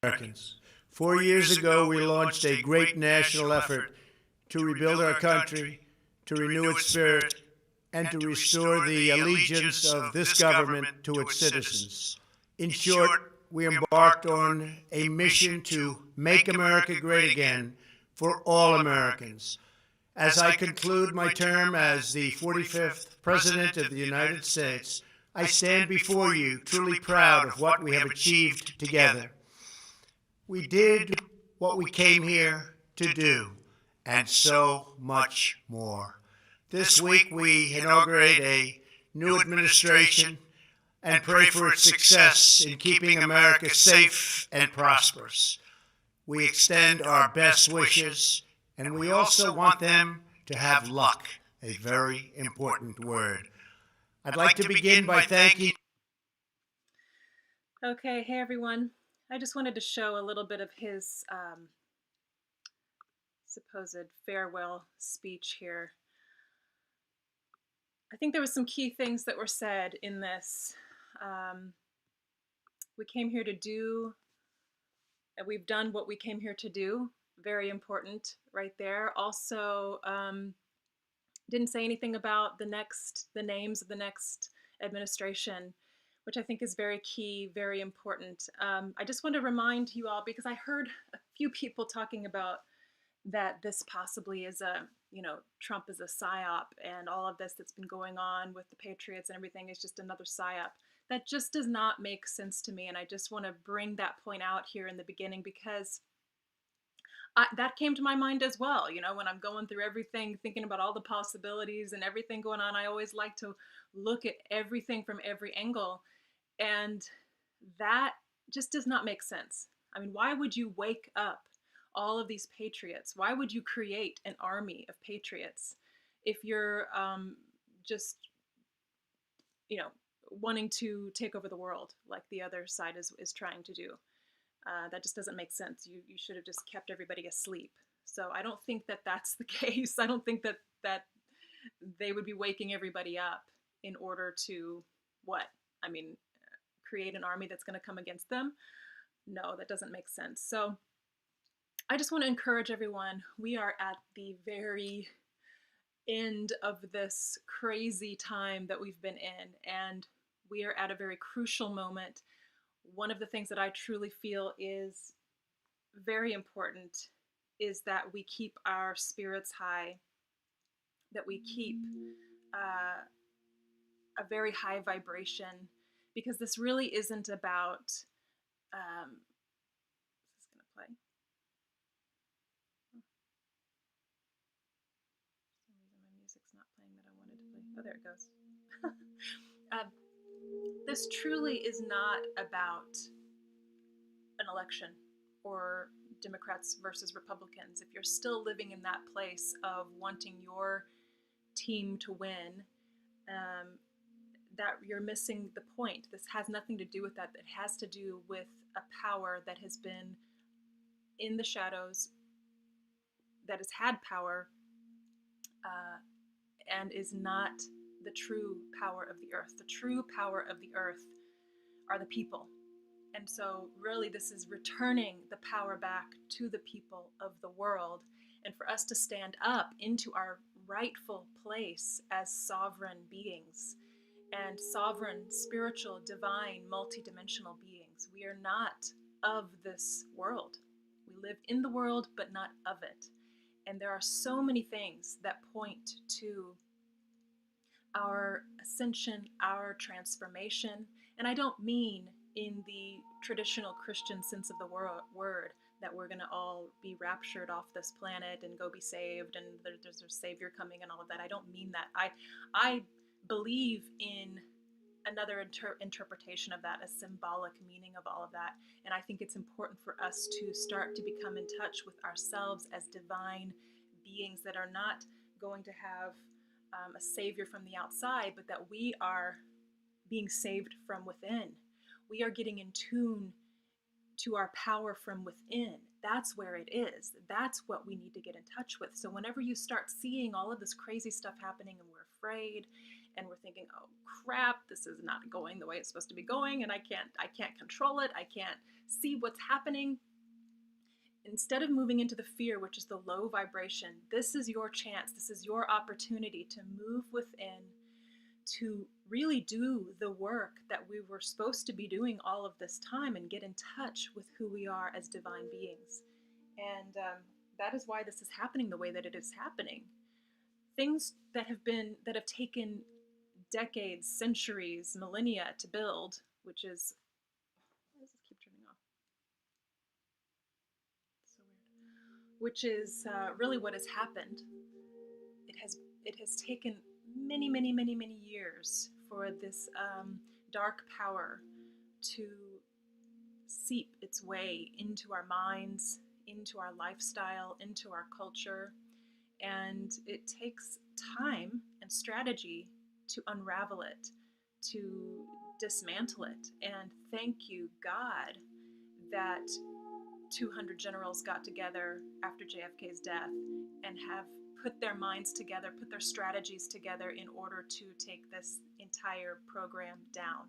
Americans. 4 years ago, we launched a great national effort to rebuild our country, to renew its spirit, and to restore the allegiance of this government to its citizens. In short, we embarked on a mission to make America great again for all Americans. As I conclude my term as the 45th President of the United States, I stand before you truly proud of what we have achieved together. We did what we came here to do, and so much more. This week we inaugurate a new administration and pray for its success in keeping America safe and prosperous. We extend our best wishes, and we also want them to have luck, a very important word. I'd like to begin by thanking... Okay, hey everyone. I just wanted to show a little bit of his supposed farewell speech here. I think there was some key things that were said in this. We came here to do, and we've done what we came here to do. Very important right there. Also, didn't say anything about the names of the next administration, which I think is very key, very important. I just want to remind you all, because I heard a few people talking about that this possibly is Trump is a psyop, and all of this that's been going on with the Patriots and everything is just another psyop. That just does not make sense to me, and I just want to bring that point out here in the beginning, because that came to my mind as well. When I'm going through everything, thinking about all the possibilities and everything going on, I always like to look at everything from every angle, and that just does not make sense. I mean, why would you wake up all of these patriots? Why would you create an army of patriots if you're just, wanting to take over the world like the other side is trying to do? That just doesn't make sense. You should have just kept everybody asleep. So I don't think that that's the case. I don't think that they would be waking everybody up in order to what? I mean, create an army that's going to come against them? No, that doesn't make sense. So I just want to encourage everyone. We are at the very end of this crazy time that we've been in, and we are at a very crucial moment. One of the things that I truly feel is very important is that we keep our spirits high, that we keep a very high vibration, because this really isn't about is this going to play? For some reason my music's not playing that I wanted to play. Oh, there it goes. This truly is not about an election or Democrats versus Republicans. If you're still living in that place of wanting your team to win, that you're missing the point. This has nothing to do with that. It has to do with a power that has been in the shadows, that has had power, and is not the true power of the earth. The true power of the earth are the people. And so really this is returning the power back to the people of the world, and for us to stand up into our rightful place as sovereign beings, and sovereign, spiritual, divine, multi-dimensional beings. We are not of this world. We live in the world, but not of it. And there are so many things that point to our ascension, our transformation. And I don't mean in the traditional Christian sense of the word, that we're going to all be raptured off this planet and go be saved, and there's a savior coming and all of that. I don't mean that. I believe in another interpretation of that, a symbolic meaning of all of that. And I think it's important for us to start to become in touch with ourselves as divine beings that are not going to have a savior from the outside, but that we are being saved from within. We are getting in tune to our power from within. That's where it is. That's what we need to get in touch with. So whenever you start seeing all of this crazy stuff happening and we're afraid and we're thinking, oh crap, this is not going the way it's supposed to be going, and I can't control it, I can't see what's happening. Instead of moving into the fear, which is the low vibration, this is your chance, this is your opportunity to move within, to really do the work that we were supposed to be doing all of this time and get in touch with who we are as divine beings. And that is why this is happening the way that it is happening. Things that have taken decades, centuries, millennia to build, which is, why does this keep turning off? So weird. Which is really what has happened. It has taken many, many, many, many years for this dark power to seep its way into our minds, into our lifestyle, into our culture. And it takes time and strategy to unravel it, to dismantle it. And thank you, God, that 200 generals got together after JFK's death and have put their minds together, put their strategies together in order to take this entire program down.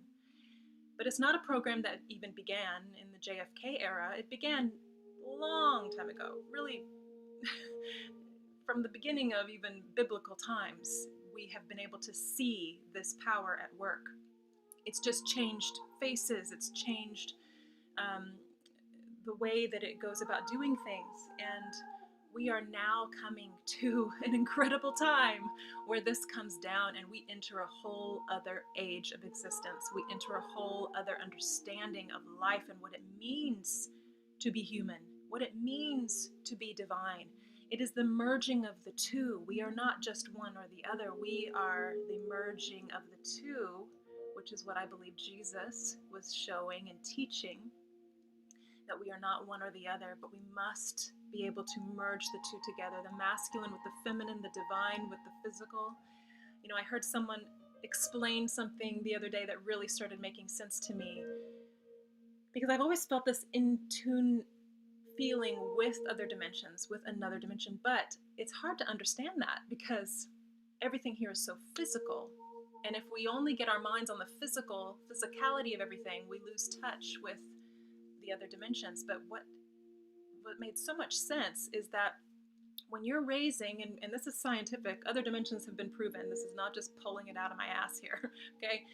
But it's not a program that even began in the JFK era. It began a long time ago, really from the beginning of even biblical times. We have been able to see this power at work. It's just changed faces, it's changed the way that it goes about doing things. And we are now coming to an incredible time where this comes down and we enter a whole other age of existence. We enter a whole other understanding of life and what it means to be human, what it means to be divine. It is the merging of the two. We are not just one or the other. We are the merging of the two, which is what I believe Jesus was showing and teaching, that we are not one or the other, but we must be able to merge the two together, the masculine with the feminine, the divine with the physical. You know, I heard someone explain something the other day that really started making sense to me, because I've always felt this in tune feeling with other dimensions, with another dimension, but it's hard to understand that because everything here is so physical. And if we only get our minds on the physicality of everything, we lose touch with the other dimensions. But what made so much sense is that when you're raising, and this is scientific, other dimensions have been proven, this is not just pulling it out of my ass here, okay?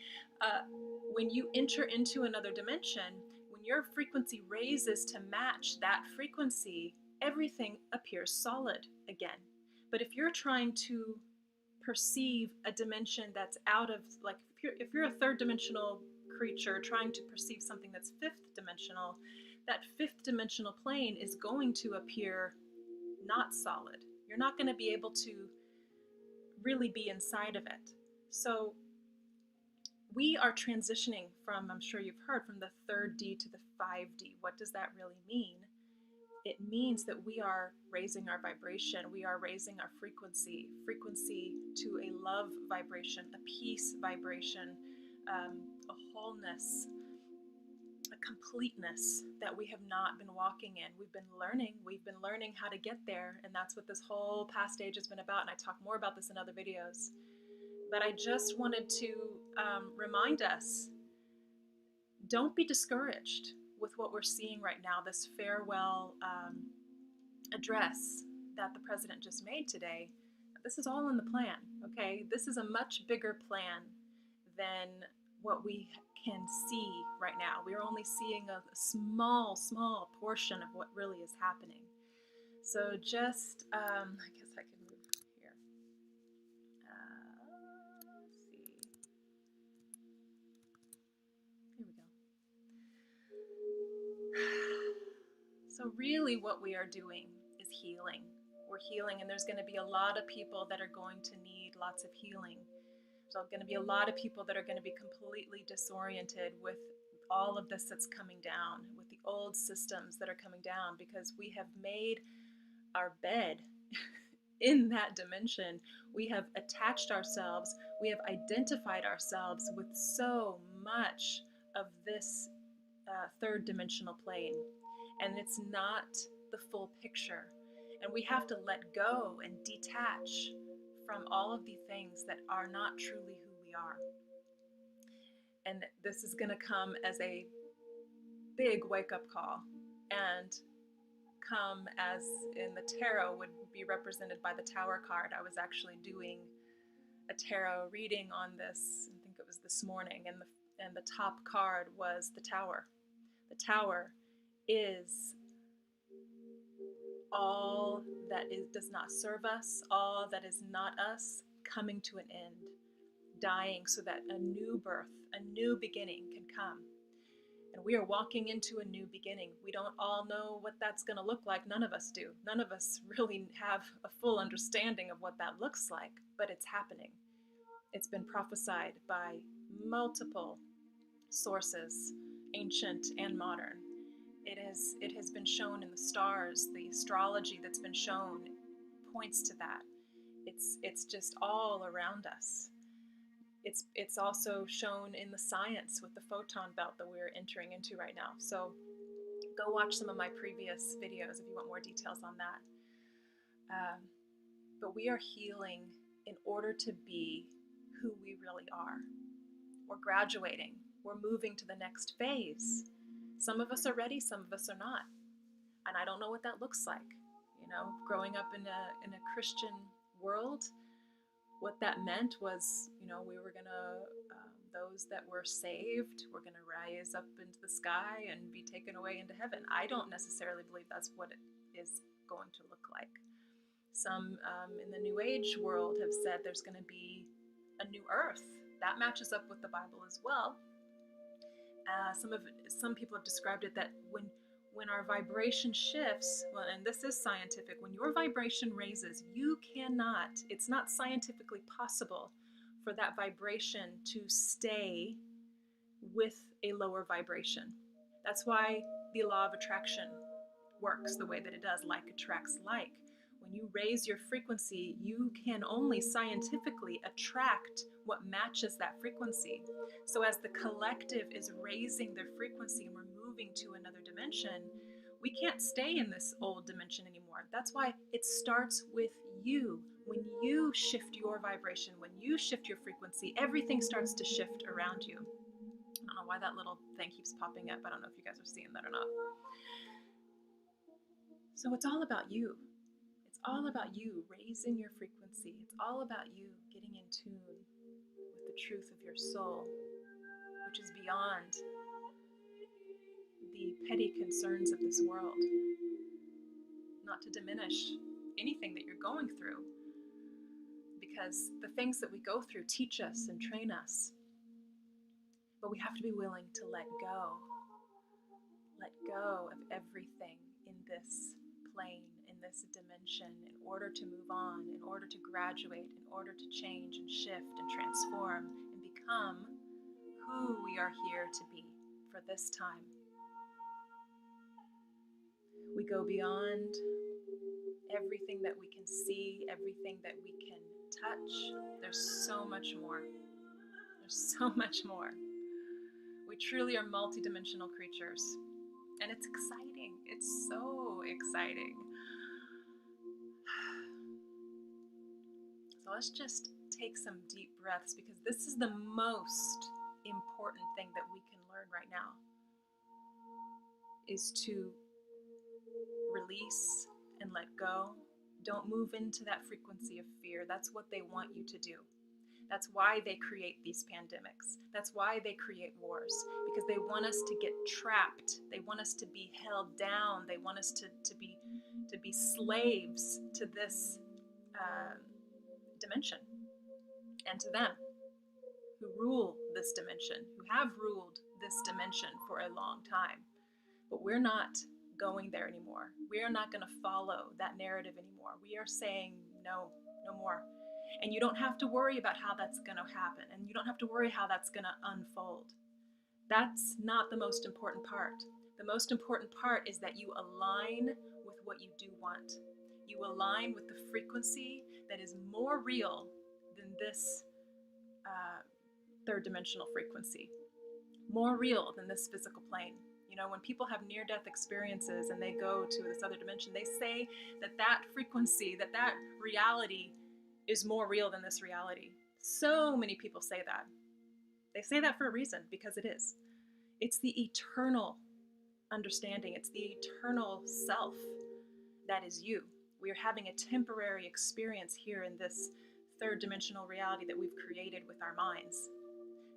When you enter into another dimension, when your frequency raises to match that frequency, everything appears solid again. But if you're trying to perceive a dimension that's out of, like, if you're a third dimensional creature trying to perceive something that's fifth dimensional, that fifth dimensional plane is going to appear not solid. You're not going to be able to really be inside of it. So we are transitioning from, I'm sure you've heard, from the 3D to the 5D. What does that really mean? It means that we are raising our vibration, we are raising our frequency to a love vibration, a peace vibration, a wholeness, a completeness that we have not been walking in. We've been learning how to get there, and that's what this whole past stage has been about, and I talk more about this in other videos. But I just wanted to remind us, don't be discouraged with what we're seeing right now, this farewell address that the president just made today. This is all in the plan, okay? This is a much bigger plan than what we can see right now. We're only seeing a small portion of what really is happening. So just, I guess I can move here. Let's see. Here we go. So really what we are doing is healing. We're healing, and there's going to be a lot of people that are going to need lots of healing. There's going to be a lot of people that are going to be completely disoriented with all of this that's coming down, with the old systems that are coming down, because we have made our bed in that dimension. We have attached ourselves, we have identified ourselves with so much of this third dimensional plane, and it's not the full picture. And we have to let go and detach from all of the things that are not truly who we are. And this is going to come as a big wake-up call, and come as in the tarot would be represented by the Tower card. I was actually doing a tarot reading on this, I think it was this morning, and the top card was the Tower. The Tower is all that does not serve us, all that is not us, coming to an end, dying so that a new birth, a new beginning can come. And we are walking into a new beginning. We don't all know what that's going to look like. None of us do. None of us really have a full understanding of what that looks like, but it's happening. It's been prophesied by multiple sources, ancient and modern. It has been shown in the stars. The astrology that's been shown points to that. It's just all around us. It's also shown in the science with the photon belt that we're entering into right now. So go watch some of my previous videos if you want more details on that. But we are healing in order to be who we really are. We're graduating. We're moving to the next phase. Some of us are ready, some of us are not. And I don't know what that looks like. You know, growing up in a Christian world, what that meant was, you know, we were gonna, those that were saved were gonna rise up into the sky and be taken away into heaven. I don't necessarily believe that's what it is going to look like. Some in the New Age world have said there's gonna be a new earth. That matches up with the Bible as well. Some people have described it that when our vibration shifts, well, and this is scientific, when your vibration raises, it's not scientifically possible for that vibration to stay with a lower vibration. That's why the law of attraction works the way that it does. Like attracts like. When you raise your frequency, you can only scientifically attract what matches that frequency. So as the collective is raising their frequency and we're moving to another dimension, we can't stay in this old dimension anymore. That's why it starts with you. When you shift your vibration, when you shift your frequency, everything starts to shift around you. I don't know why that little thing keeps popping up. I don't know if you guys are seeing that or not. So it's all about you. It's all about you raising your frequency. It's all about you getting in tune with the truth of your soul, which is beyond the petty concerns of this world. Not to diminish anything that you're going through, because the things that we go through teach us and train us. But we have to be willing to let go of everything in this plane, in this dimension, in order to move on, in order to graduate, in order to change and shift and transform and become who we are here to be for this time. We go beyond everything that we can see, everything that we can touch. There's so much more. There's so much more. We truly are multi-dimensional creatures. And it's exciting. It's so exciting. So let's just take some deep breaths, because this is the most important thing that we can learn right now, is to release and let go. Don't move into that frequency of fear. That's what they want you to do. That's why they create these pandemics. That's why they create wars, because they want us to get trapped. They want us to be held down. They want us to be slaves to this dimension, and to them who rule this dimension, who have ruled this dimension for a long time. But we're not going there anymore. We are not going to follow that narrative anymore. We are saying no more. And you don't have to worry about how that's going to happen, and you don't have to worry how that's going to unfold. That's not the most important part. The most important part is that you align with what you do want. You align with the frequency that is more real than this third dimensional frequency, more real than this physical plane. You know, when people have near-death experiences and they go to this other dimension, they say that frequency, that reality is more real than this reality. So many people say that. They say that for a reason, because it is. It's the eternal understanding. It's the eternal self that is you. We are having a temporary experience here in this third dimensional reality that we've created with our minds.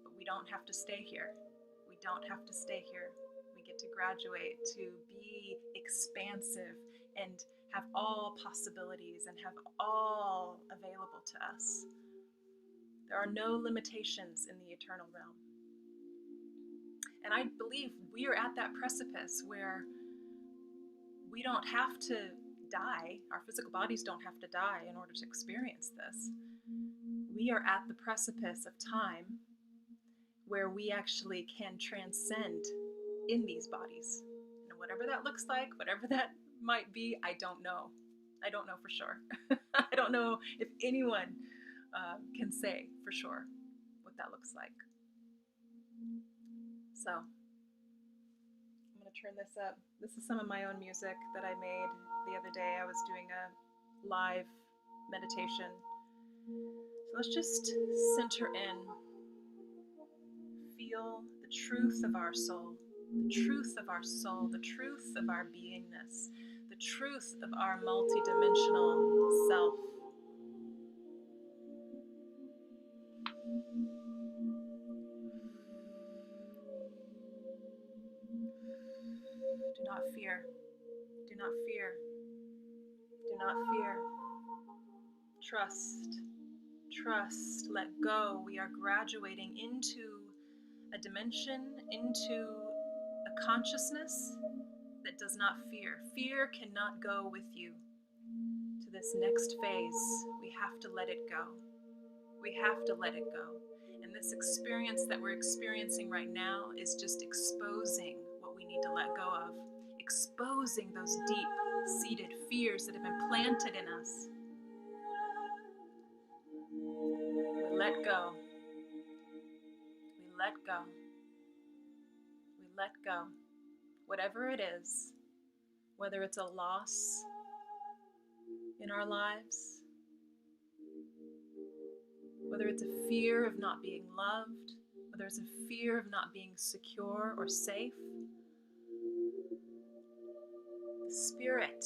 But we don't have to stay here. We don't have to stay here. We get to graduate to be expansive and have all possibilities and have all available to us. There are no limitations in the eternal realm. And I believe we are at that precipice where we don't have to die. Our physical bodies don't have to die in order to experience this. We are at the precipice of time where we actually can transcend in these bodies. And whatever that looks like, whatever that might be, I don't know. I don't know for sure. I don't know if anyone can say for sure what that looks like. So I'm going to turn this up. This is some of my own music that I made the other day. I was doing a live meditation. So let's just center in. Feel the truth of our soul, the truth of our soul, the truth of our beingness, the truth of our multidimensional self. Do not fear. Do not fear. Do not fear. Trust. Trust. Let go. We are graduating into a dimension, into a consciousness that does not fear. Fear cannot go with you to this next phase. We have to let it go. We have to let it go. And this experience that we're experiencing right now is just exposing what we need to let go of, exposing those deep-seated fears that have been planted in us. We let go. We let go. We let go. Whatever it is, whether it's a loss in our lives, whether it's a fear of not being loved, whether it's a fear of not being secure or safe, the spirit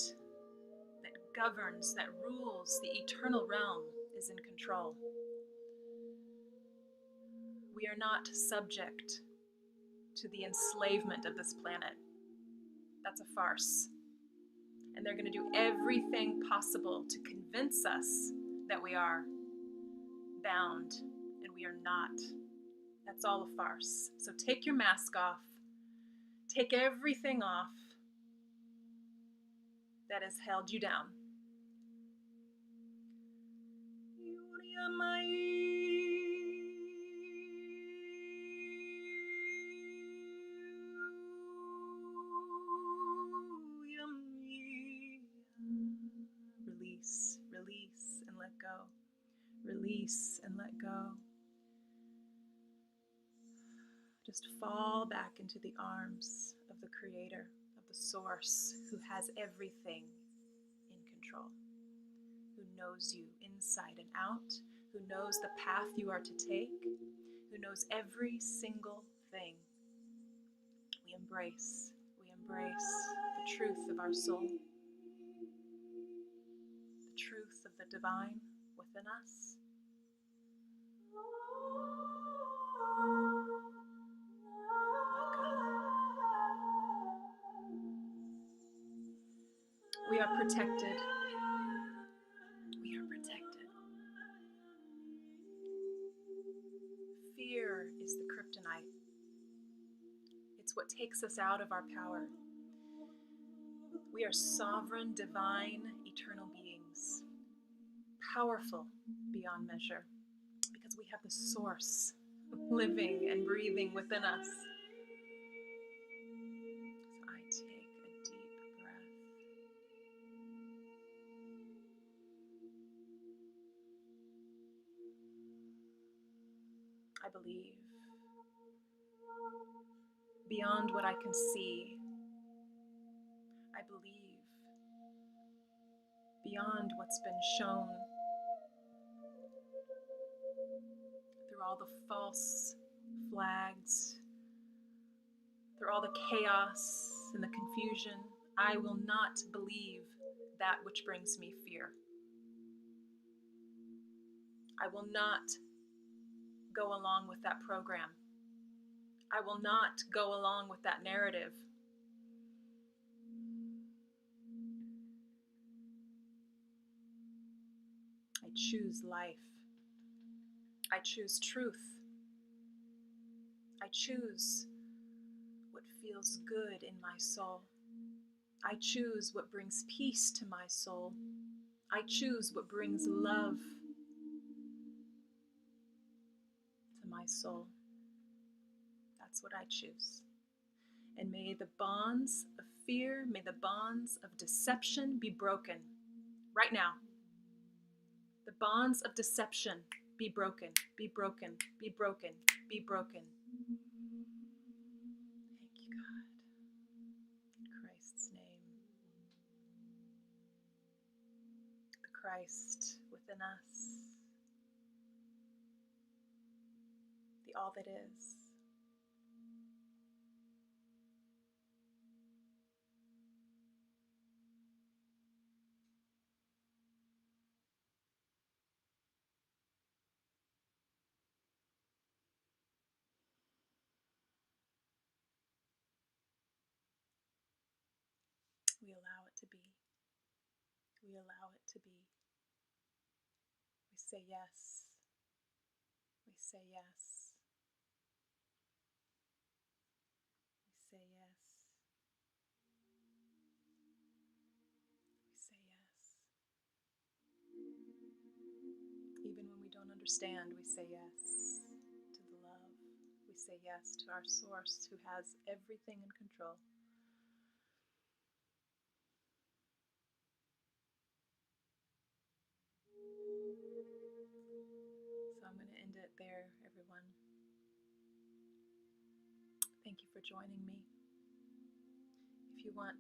that governs, that rules the eternal realm is in control. We are not subject to the enslavement of this planet. That's a farce. And they're going to do everything possible to convince us that we are bound, and we are not. That's all a farce. So take your mask off. Take everything off that has held you down. Release, release, and let go. Release and let go. Just fall back into the arms of the Creator, of the Source, who has everything in control, who knows you inside and out, who knows the path you are to take, who knows every single thing. We embrace the truth of our soul, the truth of the divine within us. We are protected. We are protected. Fear is the kryptonite. It's what takes us out of our power. We are sovereign, divine, eternal beings, powerful beyond measure, because we have the Source living and breathing within us. So I take a deep breath. I believe beyond what I can see. I believe beyond what's been shown. all the false flags, through all the chaos and the confusion, I will not believe that which brings me fear. I will not go along with that program. I will not go along with that narrative. I choose life. I choose truth. I choose what feels good in my soul. I choose what brings peace to my soul. I choose what brings love to my soul. That's what I choose. And may the bonds of fear, may the bonds of deception be broken right now. The bonds of deception be broken, be broken, be broken, be broken. Thank you, God. In Christ's name. The Christ within us. The all that is. We allow it to be. We allow it to be. We say yes. We say yes. We say yes. We say yes. Even when we don't understand, we say yes to the love. We say yes to our source who has everything in control. So I'm going to end it there, everyone. Thank you for joining me. If you want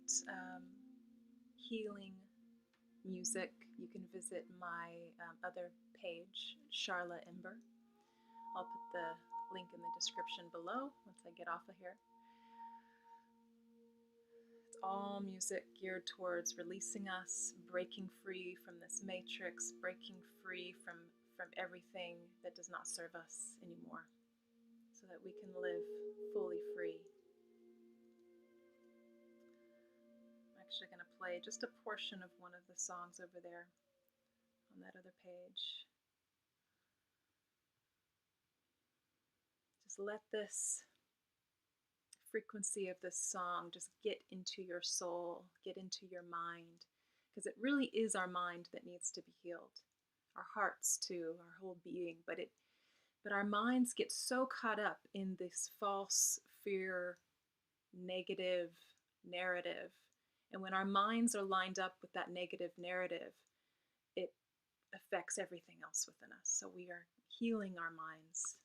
healing music, you can visit my other page, Sharla Ember. I'll put the link in the description below once I get off of here. It's all music geared towards releasing us, breaking free from this matrix, breaking free from everything that does not serve us anymore, so that we can live fully free. I'm actually going to play just a portion of one of the songs over there on that other page. Just let this frequency of this song just get into your soul, get into your mind, because it really is our mind that needs to be healed. Our hearts too, our whole being, but our minds get so caught up in this false fear, negative narrative. And when our minds are lined up with that negative narrative, it affects everything else within us. So we are healing our minds.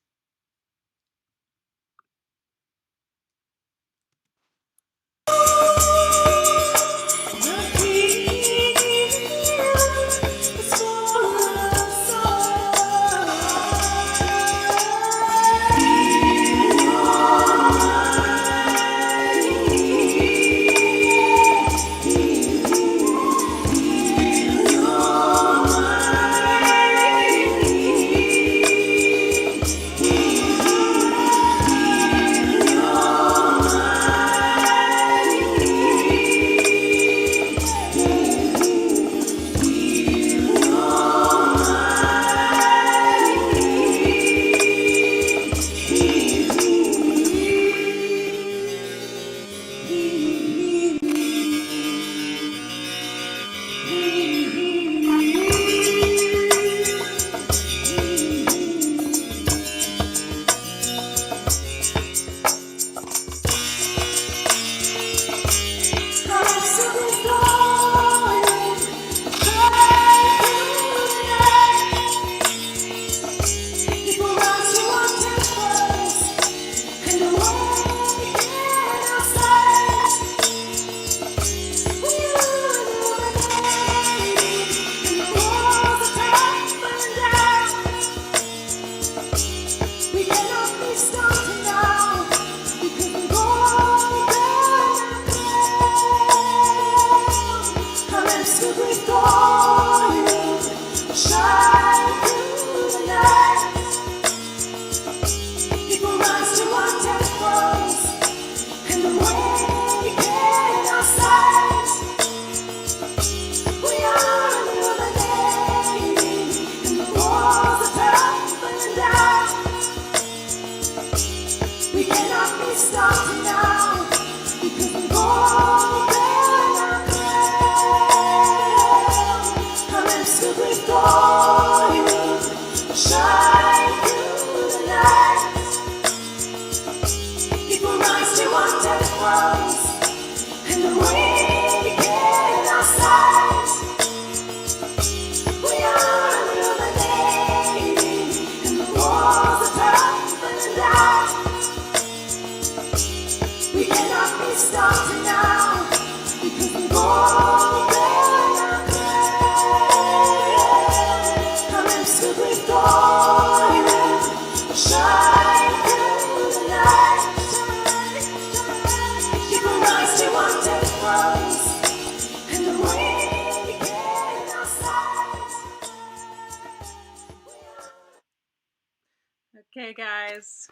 Okay, guys.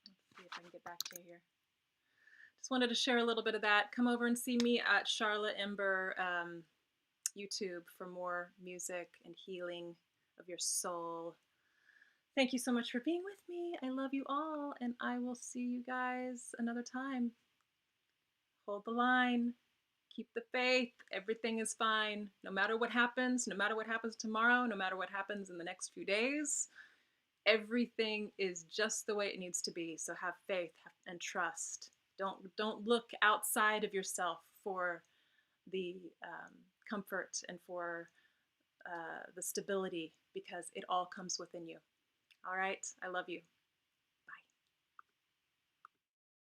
Let's see if I can get back to you here. Just wanted to share a little bit of that. Come over and see me at Sharla Ember YouTube for more music and healing of your soul. Thank you so much for being with me. I love you all, and I will see you guys another time. Hold the line. Keep the faith. Everything is fine. No matter what happens tomorrow, no matter what happens in the next few days, everything is just the way it needs to be. So have faith and trust. Don't look outside of yourself for the comfort and for the stability, because it all comes within you. All right, I love you.